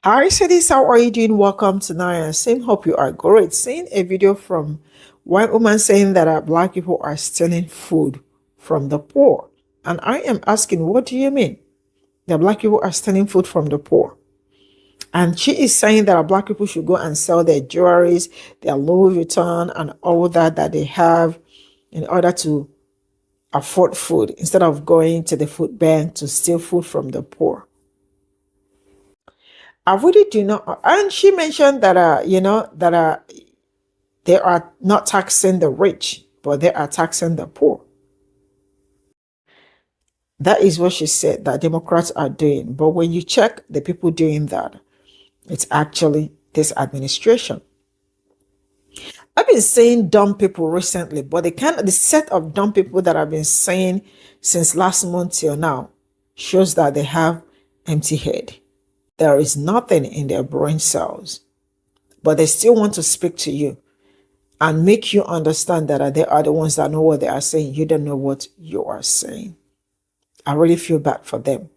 Hi, cities. How are you doing? Welcome to Naya. Same. Hope you are great. Seeing a video from one woman saying that black people are stealing food from the poor, and I am asking, what do you mean? That black people are stealing food from the poor, and she is saying that black people should go and sell their jewelries, their Louis Vuitton, and all that they have in order to afford food instead of going to the food bank to steal food from the poor. I really do not. And she mentioned that, they are not taxing the rich, but they are taxing the poor. That is what she said that Democrats are doing. But when you check the people doing that, it's actually this administration. I've been saying dumb people recently, but the set of dumb people that I've been saying since last month till now shows that they have empty head. There is nothing in their brain cells, but they still want to speak to you and make you understand that they are the ones that know what they are saying. You don't know what you are saying. I really feel bad for them.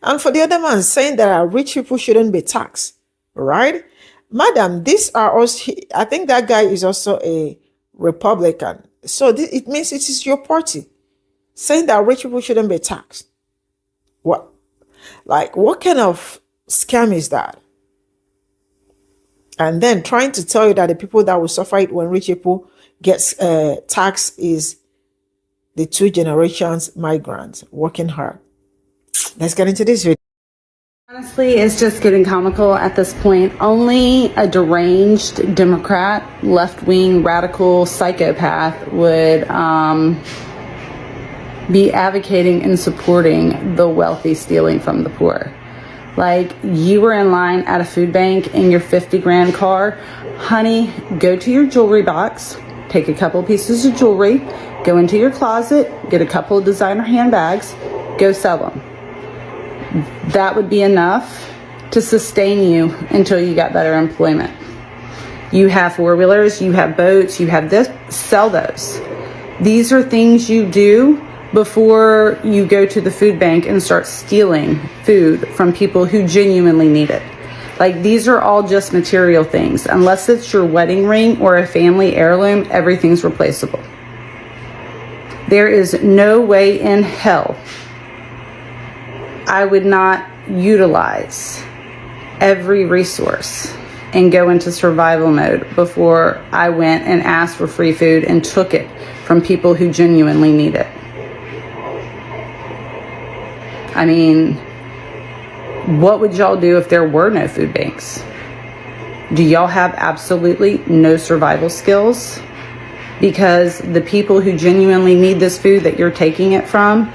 And for the other man saying that rich people shouldn't be taxed, right? Madam, these are also, I think that guy is also a Republican. So it means it is your party saying that rich people shouldn't be taxed. What? Like, what kind of scam is that? And then trying to tell you that the people that will suffer it when rich people get taxed is the two generations migrants working hard. Let's get into this video. Honestly, it's just getting comical at this point. Only a deranged Democrat, left-wing, radical psychopath would be advocating and supporting the wealthy stealing from the poor. Like, you were in line at a food bank in your 50 grand car. Honey, go to your jewelry box, take a couple pieces of jewelry, go into your closet, get a couple of designer handbags, go sell them. That would be enough to sustain you until you got better employment. You have four-wheelers, you have boats, you have this, sell those. These are things you do before you go to the food bank and start stealing food from people who genuinely need it. Like, these are all just material things. Unless it's your wedding ring or a family heirloom, everything's replaceable. There is no way in hell I would not utilize every resource and go into survival mode before I went and asked for free food and took it from people who genuinely need it. I mean, what would y'all do if there were no food banks? Do y'all have absolutely no survival skills? Because the people who genuinely need this food that you're taking it from,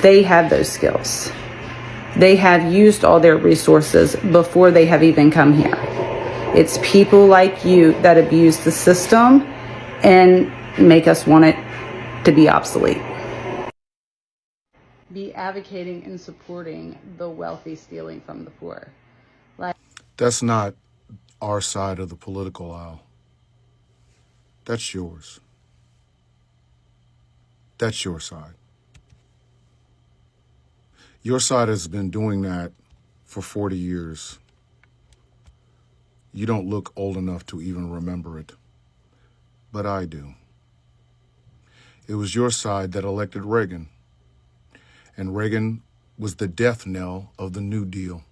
they have those skills. They have used all their resources before they have even come here. It's people like you that abuse the system and make us want it to be obsolete. Be advocating and supporting the wealthy stealing from the poor. That's not our side of the political aisle. That's yours. That's your side. Your side has been doing that for 40 years. You don't look old enough to even remember it, but I do. It was your side that elected Reagan, and Reagan was the death knell of the New Deal.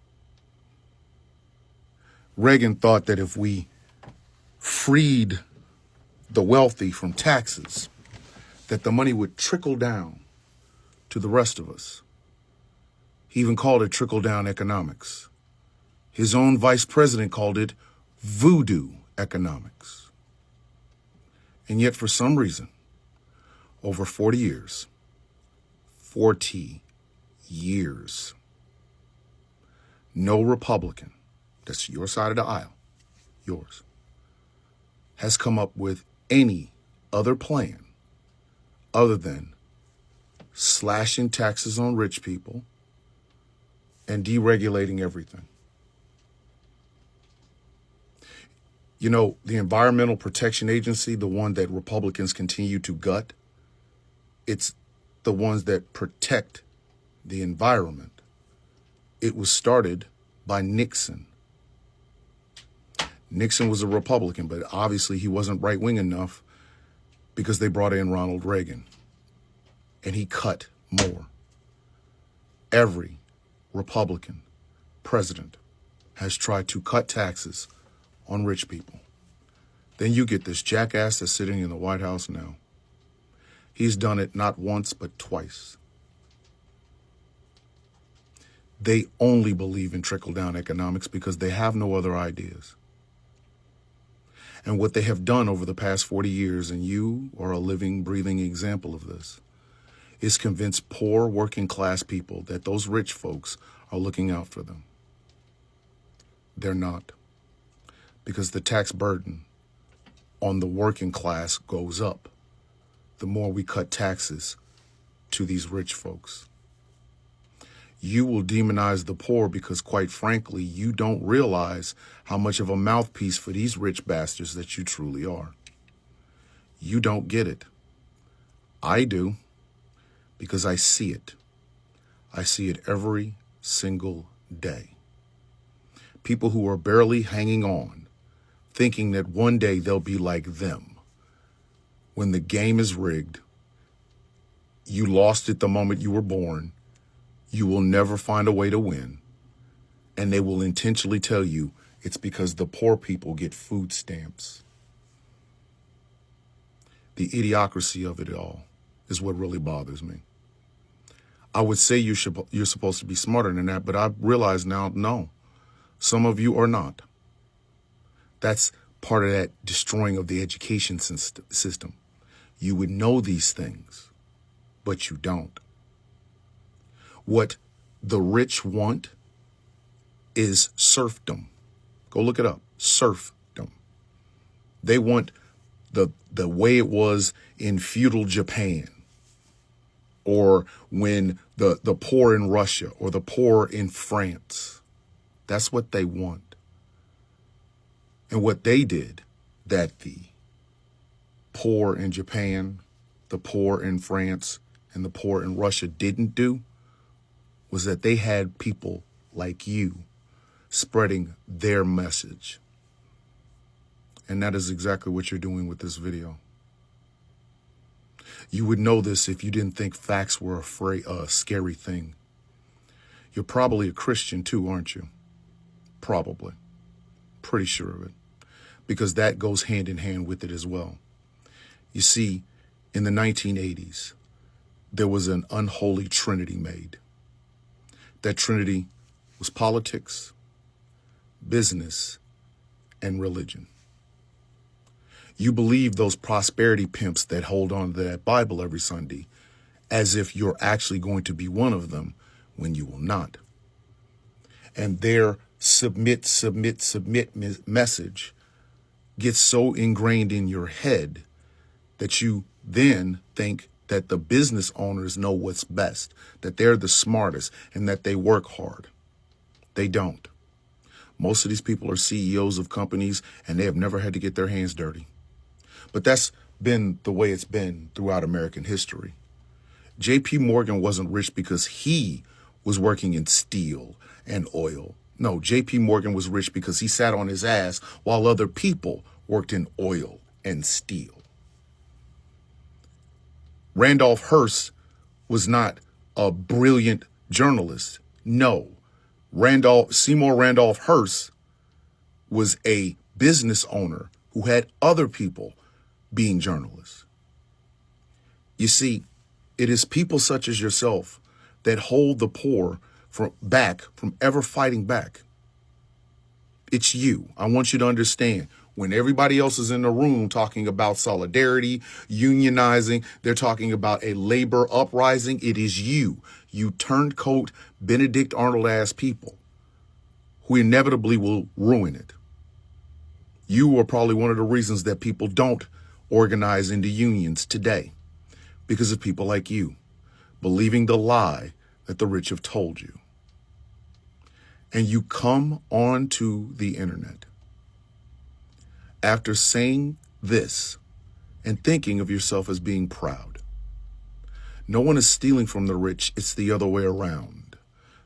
Reagan thought that if we freed the wealthy from taxes, that the money would trickle down to the rest of us. He even called it trickle-down economics. His own vice president called it voodoo economics. And yet, for some reason, over 40 years, no Republican, that's your side of the aisle, yours, has come up with any other plan other than slashing taxes on rich people and deregulating everything. You know, the Environmental Protection Agency, the one that Republicans continue to gut, it's the ones that protect the environment. It was started by Nixon Nixon was a Republican, but obviously he wasn't right-wing enough because they brought in Ronald Reagan, and he cut more. Every Republican president has tried to cut taxes on rich people. Then you get this jackass that's sitting in the White House now. He's done it not once, but twice. They only believe in trickle-down economics because they have no other ideas. And what they have done over the past 40 years, and you are a living, breathing example of this, is convince poor working class people that those rich folks are looking out for them. They're not. Because the tax burden on the working class goes up the more we cut taxes to these rich folks. You will demonize the poor because, quite frankly, you don't realize how much of a mouthpiece for these rich bastards that you truly are. You don't get it. I do, because I see it. I see it every single day. People who are barely hanging on, thinking that one day they'll be like them. When the game is rigged, you lost it the moment you were born. You will never find a way to win. And they will intentionally tell you it's because the poor people get food stamps. The idiocracy of it all is what really bothers me. I would say you're supposed to be smarter than that, but I realize now, no, some of you are not. That's part of that destroying of the education system. You would know these things, but you don't. What the rich want is serfdom. Go look it up. Serfdom. They want the way it was in feudal Japan, or when the poor in Russia, or the poor in France. That's what they want. And what they did, that the poor in Japan, the poor in France, and the poor in Russia didn't do, was that they had people like you spreading their message. And that is exactly what you're doing with this video. You would know this if you didn't think facts were a scary thing. You're probably a Christian too, aren't you? Probably. Pretty sure of it. Because that goes hand in hand with it as well. You see, in the 1980s, there was an unholy trinity made. That trinity was politics, business, and religion. You believe those prosperity pimps that hold on to that Bible every Sunday as if you're actually going to be one of them when you will not. And their submit message gets so ingrained in your head that you then think that the business owners know what's best, that they're the smartest, and that they work hard. They don't. Most of these people are CEOs of companies, and they have never had to get their hands dirty. But that's been the way it's been throughout American history. J.P. Morgan wasn't rich because he was working in steel and oil. No, J.P. Morgan was rich because he sat on his ass while other people worked in oil and steel. Randolph Hearst was not a brilliant journalist. No, Seymour Randolph Hearst was a business owner who had other people being journalists. You see, it is people such as yourself that hold the poor back from ever fighting back. It's you. I want you to understand. When everybody else is in the room talking about solidarity, unionizing, they're talking about a labor uprising, it is you turncoat Benedict Arnold-ass people who inevitably will ruin it. You are probably one of the reasons that people don't organize into unions today, because of people like you, believing the lie that the rich have told you. And you come onto the internet after saying this and thinking of yourself as being proud. No one is stealing from the rich. It's the other way around.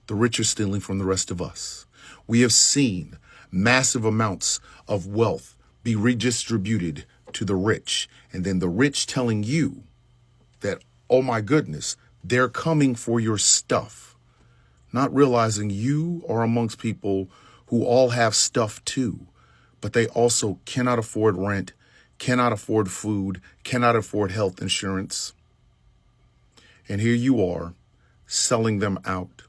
The rich are stealing from the rest of us. We have seen massive amounts of wealth be redistributed to the rich, and then the rich telling you that, oh my goodness, they're coming for your stuff, not realizing you are amongst people who all have stuff too, but they also cannot afford rent, cannot afford food, cannot afford health insurance. And here you are selling them out.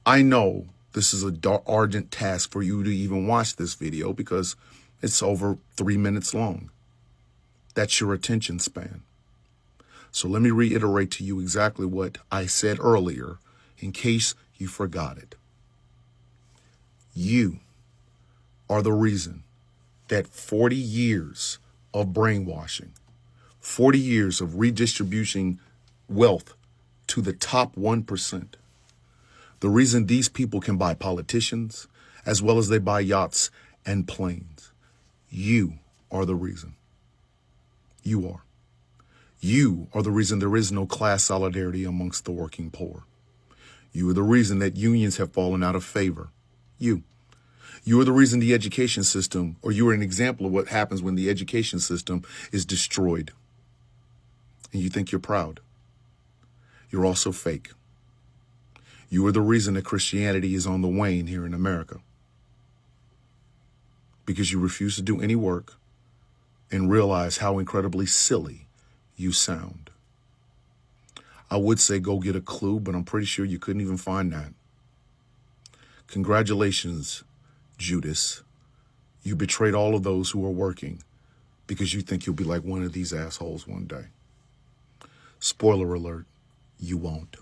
I know this is a ardent task for you to even watch this video because it's over 3 minutes long. That's your attention span. So let me reiterate to you exactly what I said earlier in case you forgot it. You are the reason that 40 years of brainwashing, 40 years of redistributing wealth to the top 1%, the reason these people can buy politicians as well as they buy yachts and planes, you are the reason. You are. You are the reason there is no class solidarity amongst the working poor. You are the reason that unions have fallen out of favor. You. You are the reason the education system, or you are an example of what happens when the education system is destroyed. And you think you're proud. You're also fake. You are the reason that Christianity is on the wane here in America. Because you refuse to do any work and realize how incredibly silly you sound. I would say go get a clue, but I'm pretty sure you couldn't even find that. Congratulations, Judas. You betrayed all of those who are working because you think you'll be like one of these assholes one day. Spoiler alert, you won't.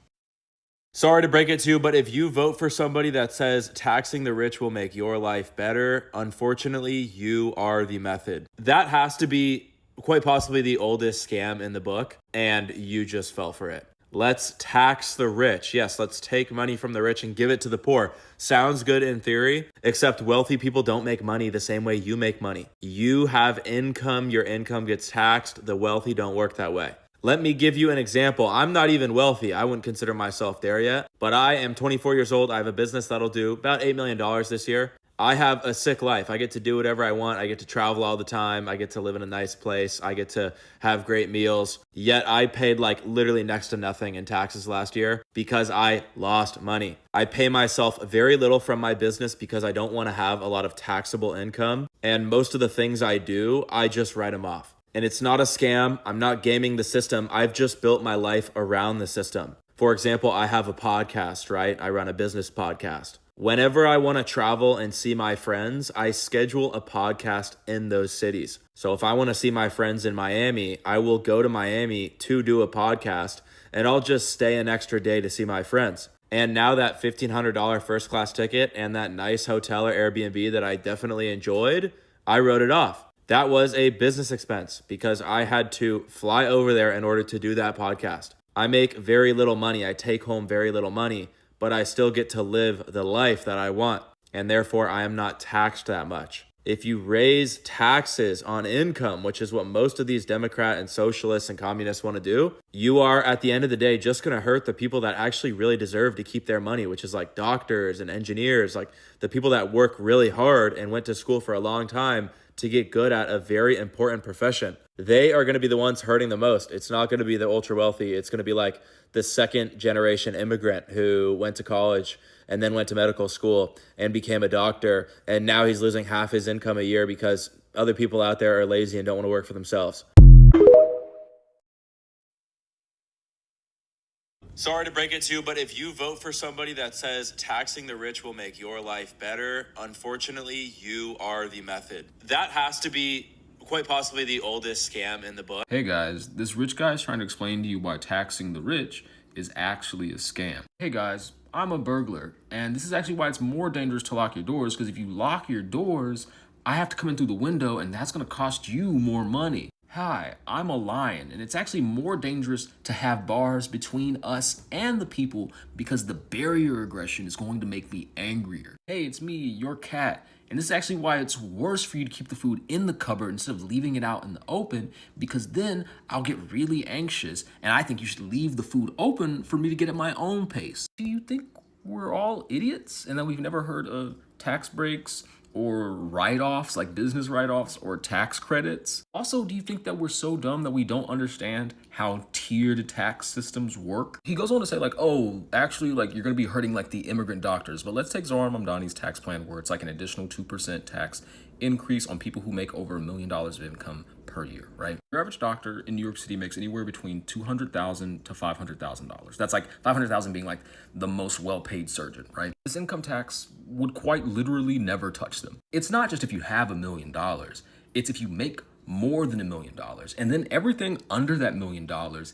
Sorry to break it to you, but if you vote for somebody that says taxing the rich will make your life better, unfortunately, you are the method. That has to be quite possibly the oldest scam in the book, and you just fell for it. Let's tax the rich. Yes, let's take money from the rich and give it to the poor. Sounds good in theory, except wealthy people don't make money the same way you make money. You have income, your income gets taxed. The wealthy don't work that way. Let me give you an example. I'm not even wealthy. I wouldn't consider myself there yet, but I am 24 years old. I have a business that'll do about $8 million this year. I have a sick life. I get to do whatever I want. I get to travel all the time. I get to live in a nice place. I get to have great meals. Yet I paid like literally next to nothing in taxes last year because I lost money. I pay myself very little from my business because I don't want to have a lot of taxable income. And most of the things I do, I just write them off. And it's not a scam. I'm not gaming the system. I've just built my life around the system. For example, I have a podcast, right? I run a business podcast. Whenever I want to travel and see my friends, I schedule a podcast in those cities. So if I want to see my friends in Miami, I will go to Miami to do a podcast, and I'll just stay an extra day to see my friends. And now that $1,500 first class ticket and that nice hotel or Airbnb that I definitely enjoyed, I wrote it off. That was a business expense because I had to fly over there in order to do that podcast. I make very little money. I take home very little money, but I still get to live the life that I want. And therefore, I am not taxed that much. If you raise taxes on income, which is what most of these Democrat and socialists and communists want to do, you are at the end of the day just going to hurt the people that actually really deserve to keep their money, which is like doctors and engineers, like the people that work really hard and went to school for a long time to get good at a very important profession. They are going to be the ones hurting the most. It's not going to be the ultra wealthy. It's going to be like the second generation immigrant who went to college and then went to medical school and became a doctor. And now he's losing half his income a year because other people out there are lazy and don't want to work for themselves. Sorry to break it to you, but if you vote for somebody that says taxing the rich will make your life better, unfortunately, you are the method. That has to be quite possibly the oldest scam in the book. Hey guys, this rich guy is trying to explain to you why taxing the rich is actually a scam. Hey guys, I'm a burglar, and this is actually why it's more dangerous to lock your doors, because if you lock your doors, I have to come in through the window, and that's going to cost you more money. Hi, I'm a lion, and it's actually more dangerous to have bars between us and the people because the barrier aggression is going to make me angrier. Hey, it's me, your cat, and this is actually why it's worse for you to keep the food in the cupboard instead of leaving it out in the open, because then I'll get really anxious, and I think you should leave the food open for me to get at my own pace. Do you think we're all idiots and that we've never heard of tax breaks or write-offs like business write-offs or tax credits? Also, do you think that we're so dumb that we don't understand how tiered tax systems work? He goes on to say like, oh, actually, like you're going to be hurting like the immigrant doctors. But let's take Zohran Mamdani's tax plan where it's like an additional 2% tax increase on people who make over $1 million of income per year, right? Your average doctor in New York City makes anywhere between $200,000 to $500,000. That's like $500,000 being like the most well-paid surgeon, right? This income tax would quite literally never touch them. It's not just if you have $1 million, it's if you make more than $1 million. And then everything under that $1 million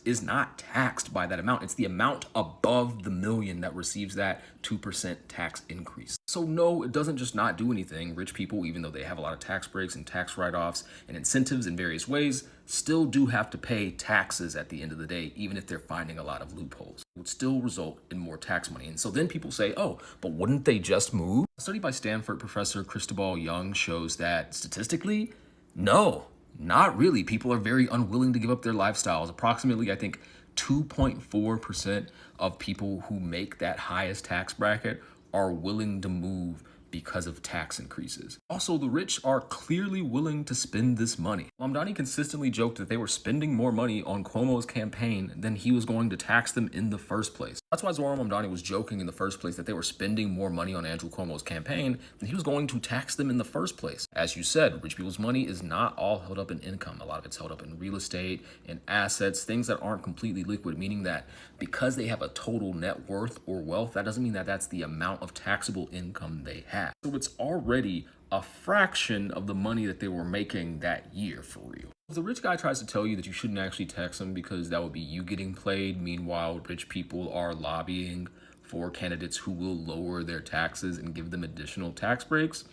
is not taxed by that amount. It's the amount above the million that receives that 2% tax increase. So no, it doesn't just not do anything. Rich people, even though they have a lot of tax breaks and tax write-offs and incentives in various ways, still do have to pay taxes at the end of the day, even if they're finding a lot of loopholes. It would still result in more tax money. And so then people say, oh, but wouldn't they just move? A study by Stanford professor Cristobal Young shows that statistically, no, not really. People are very unwilling to give up their lifestyles. Approximately, I think, 2.4% of people who make that highest tax bracket are willing to move because of tax increases. Also, the rich are clearly willing to spend this money. Mamdani consistently joked that they were spending more money on Cuomo's campaign than he was going to tax them in the first place. That's why Zohran Mamdani was joking in the first place that they were spending more money on Andrew Cuomo's campaign than he was going to tax them in the first place. As you said, rich people's money is not all held up in income. A lot of it's held up in real estate and assets, things that aren't completely liquid, meaning that because they have a total net worth or wealth, that doesn't mean that that's the amount of taxable income they have. So it's already a fraction of the money that they were making that year for real. If the rich guy tries to tell you that you shouldn't actually tax him because that would be you getting played, meanwhile, rich people are lobbying for candidates who will lower their taxes and give them additional tax breaks,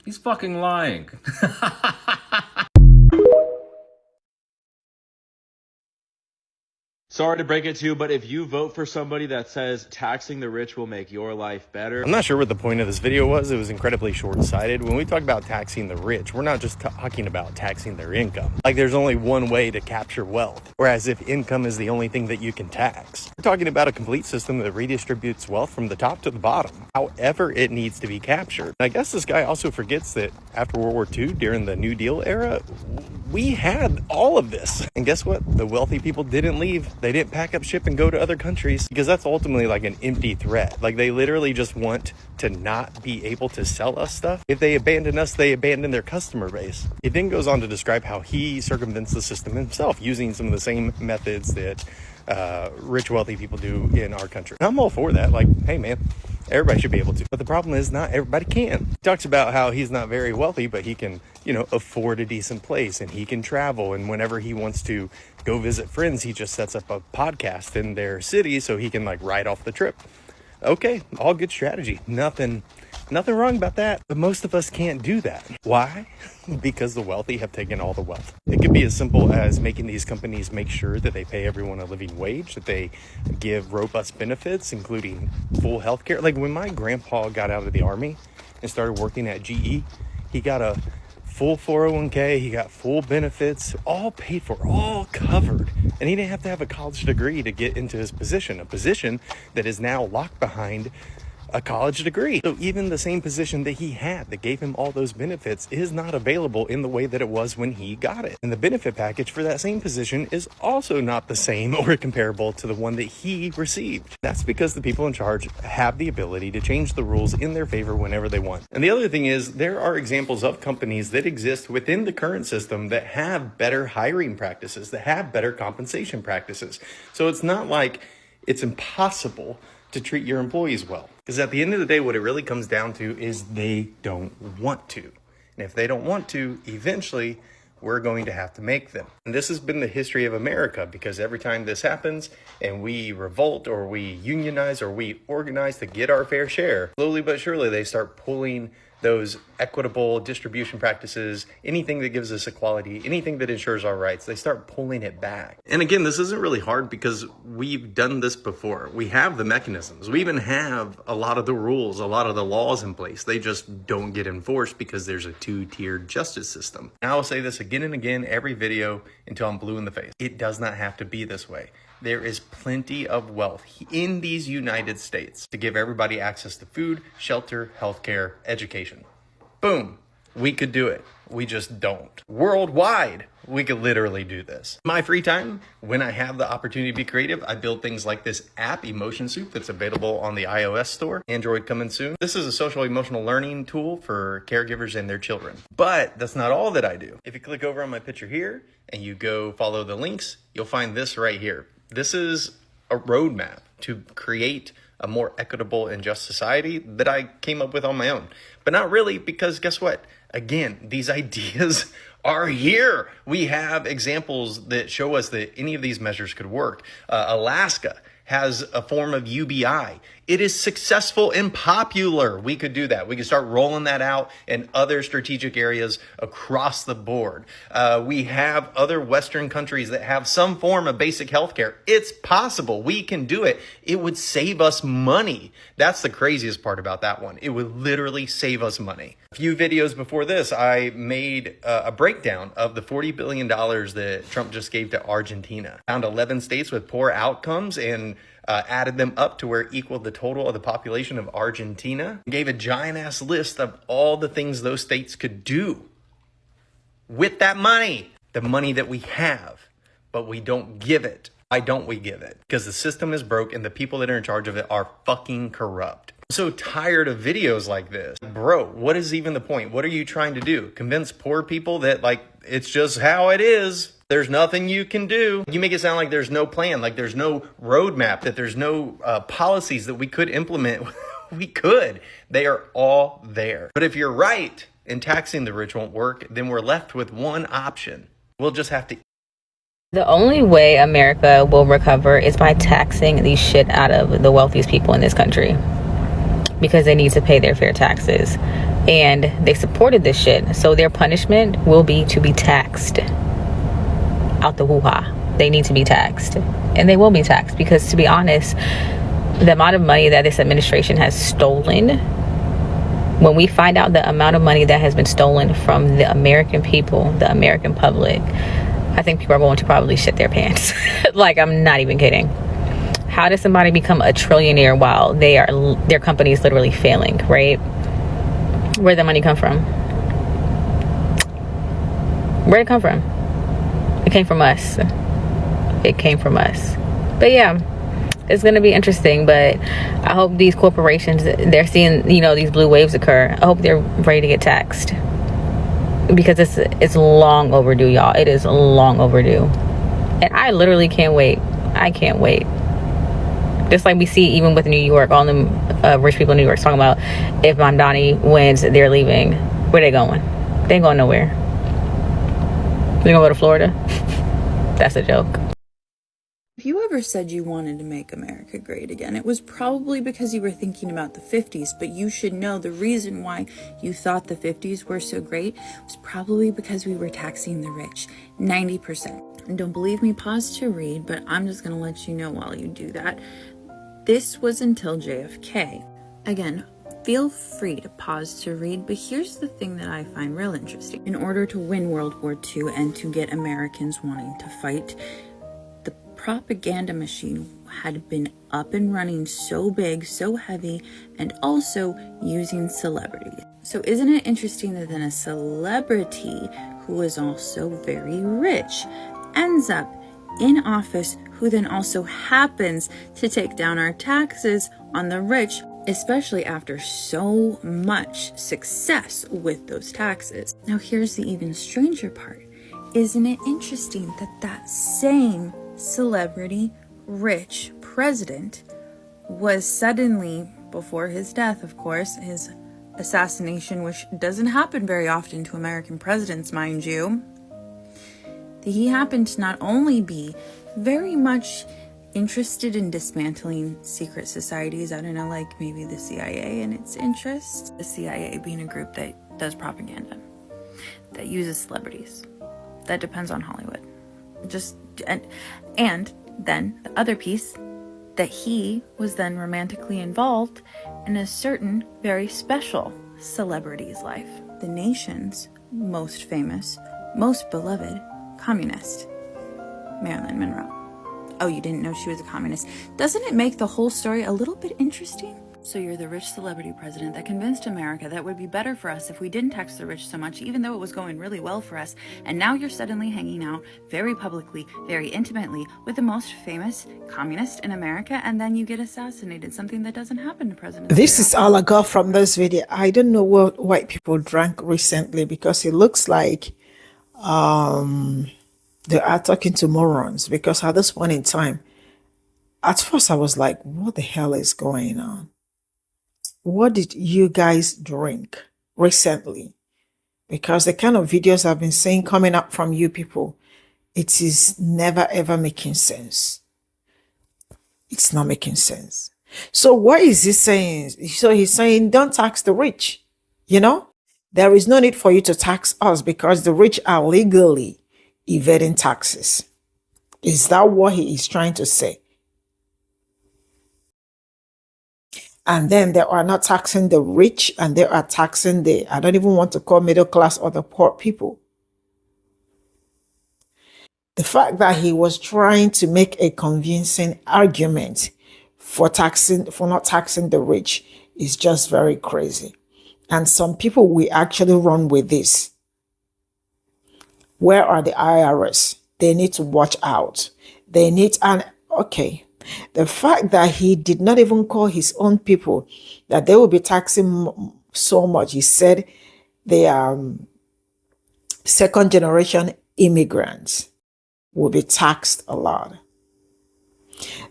he's fucking lying. Sorry to break it to you, but if you vote for somebody that says taxing the rich will make your life better. I'm not sure what the point of this video was. It was incredibly short-sighted. When we talk about taxing the rich, we're not just talking about taxing their income. Like there's only one way to capture wealth, whereas if income is the only thing that you can tax. We're talking about a complete system that redistributes wealth from the top to the bottom, however it needs to be captured. And I guess this guy also forgets that after World War II, during the New Deal era, we had all of this. And guess what? The wealthy people didn't leave. They didn't pack up ship and go to other countries because that's ultimately like an empty threat. Like they literally just want to not be able to sell us stuff. If they abandon us, they abandon their customer base. It then goes on to describe how he circumvents the system himself using some of the same methods that rich, wealthy people do in our country. And I'm all for that. Like, hey man, everybody should be able to. But the problem is not everybody can. He talks about how he's not very wealthy, but he can, afford a decent place and he can travel. And whenever he wants to go visit friends, he just sets up a podcast in their city so he can like write off the trip. Okay, all good strategy. Nothing wrong about that. But most of us can't do that. Why? Because the wealthy have taken all the wealth. It could be as simple as making these companies make sure that they pay everyone a living wage, that they give robust benefits, including full health care. Like when my grandpa got out of the army and started working at GE, he got a full 401k, he got full benefits, all paid for, all covered. And he didn't have to have a college degree to get into his position, a position that is now locked behind a college degree. So even the same position that he had that gave him all those benefits is not available in the way that it was when he got it. And the benefit package for that same position is also not the same or comparable to the one that he received. That's because the people in charge have the ability to change the rules in their favor whenever they want. And the other thing is there are examples of companies that exist within the current system that have better hiring practices, that have better compensation practices. So it's not like it's impossible to treat your employees well. Because at the end of the day, what it really comes down to is they don't want to. And if they don't want to, eventually we're going to have to make them. And this has been the history of America, because every time this happens and we revolt or we unionize or we organize to get our fair share, slowly but surely they start pulling those equitable distribution practices, anything that gives us equality, anything that ensures our rights, they start pulling it back. And again, this isn't really hard because we've done this before. We have the mechanisms. We even have a lot of the rules, a lot of the laws in place. They just don't get enforced because there's a two-tiered justice system. And I will say this again and again, every video until I'm blue in the face. It does not have to be this way. There is plenty of wealth in these United States to give everybody access to food, shelter, healthcare, education. Boom. We could do it. We just don't. Worldwide, we could literally do this. My free time, when I have the opportunity to be creative, I build things like this app, Emotion Soup, that's available on the iOS store. Android coming soon. This is a social emotional learning tool for caregivers and their children. But that's not all that I do. If you click over on my picture here and you go follow the links, you'll find this right here. This is a roadmap to create a more equitable and just society that I came up with on my own. But not really, because guess what? Again, these ideas are here. We have examples that show us that any of these measures could work. Alaska has a form of UBI. It is successful and popular. We could do that. We could start rolling that out in other strategic areas across the board. We have other Western countries that have some form of basic healthcare. It's possible. We can do it. It would save us money. That's the craziest part about that one. It would literally save us money. A few videos before this, I made a breakdown of the $40 billion that Trump just gave to Argentina. Found 11 states with poor outcomes and added them up to where it equaled the total of the population of Argentina. Gave a giant ass list of all the things those states could do with that money. The money that we have, but we don't give it. Why don't we give it? Because the system is broke and the people that are in charge of it are fucking corrupt. I'm so tired of videos like this. Bro, what is even the point? What are you trying to do? Convince poor people that like it's just how it is? There's nothing you can do. You make it sound like there's no plan, like there's no roadmap, that there's no policies that we could implement. We could. They are all there. But if you're right and taxing the rich won't work, then we're left with one option. We'll just have to. The only way America will recover is by taxing the shit out of the wealthiest people in this country, because they need to pay their fair taxes and they supported this shit. So their punishment will be to be taxed out the hoo-ha. They need to be taxed, and they will be taxed, because to be honest, the amount of money that this administration has stolen, when we find out the amount of money that has been stolen from the American people, the American public, I think people are going to probably shit their pants. Like, I'm not even kidding. How does somebody become a trillionaire while their company is literally failing, right? Where'd the money come from? Where'd it come from? It came from us. It came from us. But yeah, it's going to be interesting. But I hope these corporations, they're seeing, these blue waves occur. I hope they're ready to get taxed, because it's long overdue, y'all. It is long overdue. And I literally can't wait. I can't wait. Just like we see even with New York, all them rich people in New York talking about if Mamdani wins, they're leaving. Where they going? They ain't going nowhere. They gonna go to Florida? That's a joke. If you ever said you wanted to make America great again, it was probably because you were thinking about the 50s, but you should know the reason why you thought the 50s were so great was probably because we were taxing the rich 90%. And don't believe me, pause to read, but I'm just going to let you know while you do that. This was until JFK. Again, feel free to pause to read, but here's the thing that I find real interesting. In order to win World War II and to get Americans wanting to fight, the propaganda machine had been up and running so big, so heavy, and also using celebrities. So isn't it interesting that then a celebrity who is also very rich ends up in office, who then also happens to take down our taxes on the rich, especially after so much success with those taxes. Now here's the even stranger part. Isn't it interesting that that same celebrity rich president was suddenly, before his death, of course, his assassination, which doesn't happen very often to American presidents, mind you, that he happened to not only be very much interested in dismantling secret societies, I don't know, like maybe the CIA and its interests, the CIA being a group that does propaganda, that uses celebrities, that depends on Hollywood. And then the other piece, that he was then romantically involved in a certain very special celebrity's life, the nation's most famous, most beloved communist, Marilyn Monroe. Oh, you didn't know she was a communist. Doesn't it make the whole story a little bit interesting? So you're the rich celebrity president that convinced America that it would be better for us if we didn't tax the rich so much, even though it was going really well for us. And now you're suddenly hanging out very publicly, very intimately with the most famous communist in America, and then you get assassinated, something that doesn't happen to presidents. This is all I got from this video. I don't know what white people drank recently, because it looks like they are talking to morons. Because at this point in time, at first I was like, what the hell is going on? What did you guys drink recently? Because the kind of videos I've been seeing coming up from you people, it is never ever making sense. It's not making sense. So what is he saying? So he's saying, don't tax the rich. You know, there is no need for you to tax us because the rich are legally evading taxes. Is that what he is trying to say? And then they are not taxing the rich, and they are taxing the, I don't even want to call middle class or the poor people. The fact that he was trying to make a convincing argument for not taxing the rich is just very crazy. And some people will actually run with this. Where are the IRS? They need to watch out. They need, and okay, the fact that he did not even call his own people, that they will be taxing so much. He said they are second generation immigrants will be taxed a lot.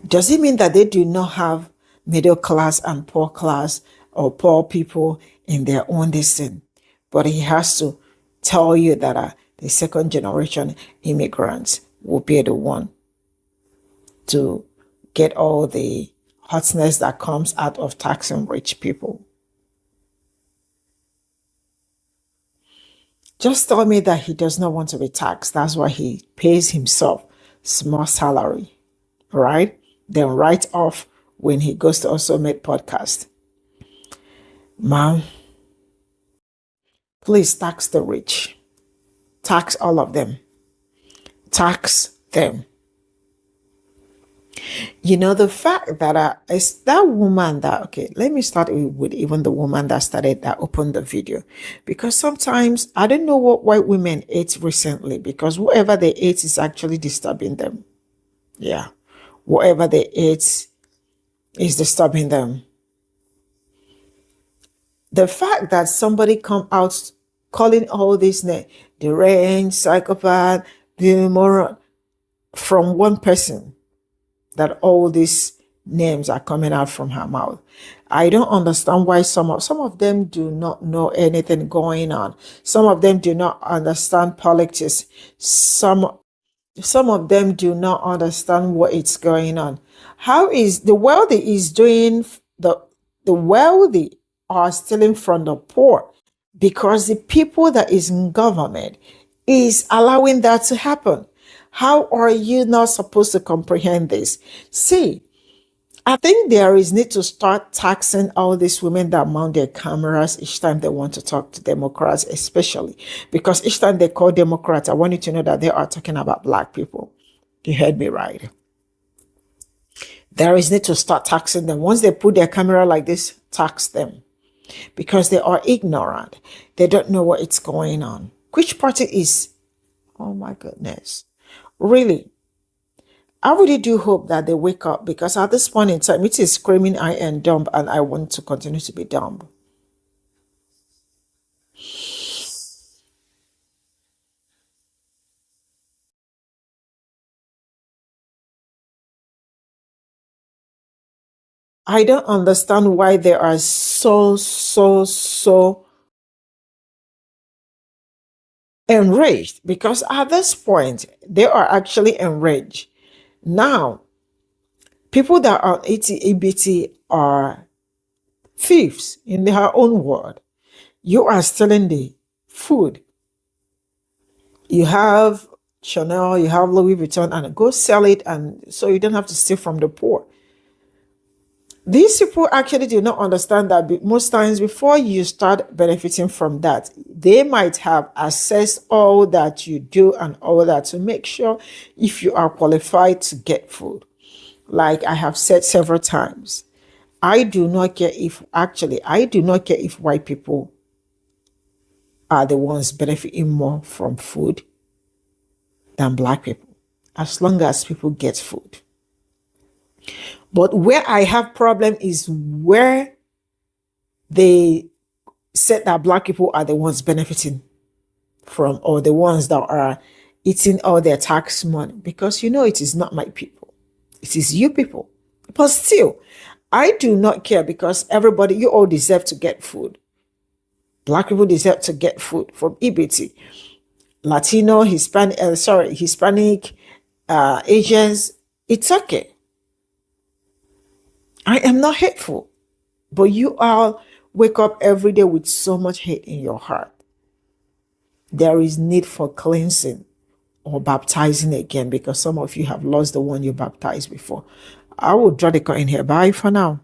Does it mean that they do not have middle class and poor class or poor people in their own descent? But he has to tell you that the second generation immigrants will be the one to get all the hotness that comes out of taxing rich people. Just tell me that he does not want to be taxed. That's why he pays himself small salary, right? Then write off when he goes to also make podcast. Mom, please tax the rich. Tax all of them. Tax them. You know, the fact that it's that woman that, okay, let me start with even the woman that opened the video. Because sometimes, I don't know what white women ate recently, because whatever they ate is actually disturbing them. Yeah. Whatever they ate is disturbing them. The fact that somebody come out calling all these names, deranged, psychopath, the moron, from one person, that all these names are coming out from her mouth. I don't understand why some of them do not know anything going on. Some of them do not understand politics. Some of them do not understand what is going on. How is the wealthy is doing the wealthy are stealing from the poor, because the people that is in government is allowing that to happen. How are you not supposed to comprehend this? See, I think there is need to start taxing all these women that mount their cameras each time they want to talk to Democrats, especially because each time they call Democrats, I want you to know that they are talking about Black people. You heard me right. There is need to start taxing them. Once they put their camera like this, tax them, because they are ignorant. They don't know what is going on. Which party is, oh my goodness. Really, I really do hope that they wake up, because at this point in time, it is screaming I am dumb, and I want to continue to be dumb. I don't understand why they are so enraged, because at this point, they are actually enraged. Now, people that are ATABT are thieves in their own word. You are stealing the food. You have Chanel, you have Louis Vuitton, and go sell it, and so you don't have to steal from the poor. These people actually do not understand that most times before you start benefiting from that, they might have assessed all that you do and all that to make sure if you are qualified to get food. Like I have said several times, I do not care if white people are the ones benefiting more from food than black people, as long as people get food. But where I have problem is where they said that black people are the ones benefiting from, or the ones that are eating all their tax money, because it is not my people, it is you people. But still, I do not care, because everybody, you all deserve to get food. Black people deserve to get food from EBT. Latino, Hispanic, Asians, it's okay. I am not hateful, but you all wake up every day with so much hate in your heart. There is need for cleansing or baptizing again, because some of you have lost the one you baptized before. I will draw the curtain here. Bye for now.